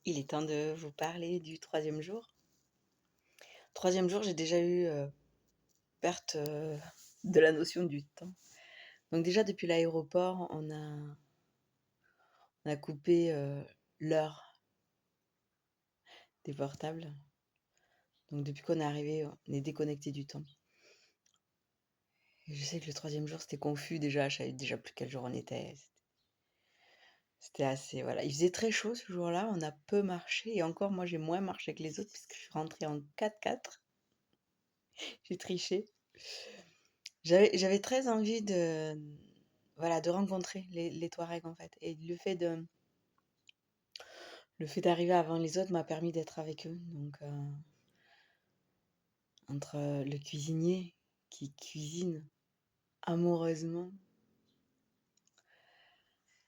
Il est temps de vous parler du troisième jour. Troisième jour, j'ai déjà eu, perte, de la notion du temps. Donc déjà depuis l'aéroport, on a coupé, l'heure des portables. Donc depuis qu'on est arrivé, on est déconnecté du temps. Et je sais que le troisième jour, c'était confus déjà, je savais déjà plus quel jour on était. C'était assez voilà. Il faisait très chaud ce jour-là, on a peu marché et encore moi j'ai moins marché que les autres puisque je suis rentrée en 4x4. J'ai triché. J'avais très envie de, voilà, de rencontrer les Touaregs, en fait, et le fait d'arriver avant les autres m'a permis d'être avec eux. Donc entre, le cuisinier qui cuisine amoureusement,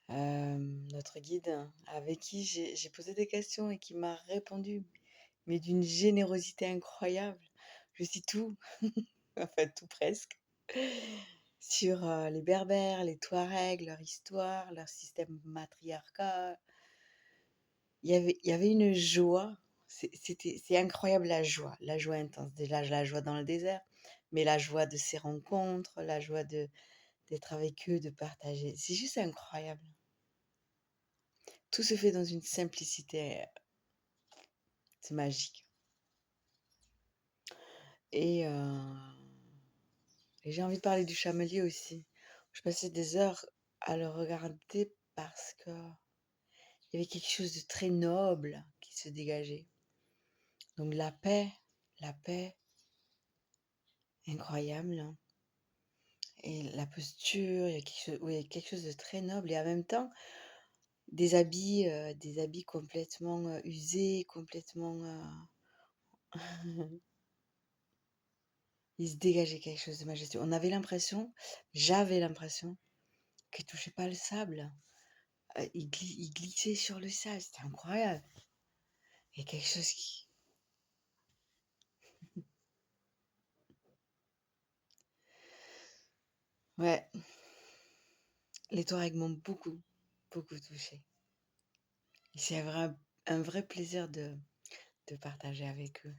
notre guide avec qui j'ai posé des questions et qui m'a répondu, mais d'une générosité incroyable. Je sais tout, en fait tout presque, sur, les Berbères, les Touaregs, leur histoire, leur système matriarcal. Il y avait une joie, c'est incroyable la joie intense. Déjà la joie dans le désert, mais la joie de ces rencontres, la joie d'être avec eux, de partager. C'est juste incroyable. Tout se fait dans une simplicité, c'est magique et j'ai envie de parler du chamelier aussi. Je passais des heures à le regarder parce qu'il y avait quelque chose de très noble qui se dégageait. Donc la paix incroyable, hein. Et la posture, il y a quelque chose, oui, quelque chose de très noble et en même temps des habits complètement, usés, complètement, il se dégageait quelque chose de majestueux. J'avais l'impression qu'il touchait pas le sable, il glissait sur le sable, c'était incroyable. Il y a quelque chose qui ouais, les Touaregs m'ont beaucoup, beaucoup touchée et c'est un vrai plaisir de partager avec eux.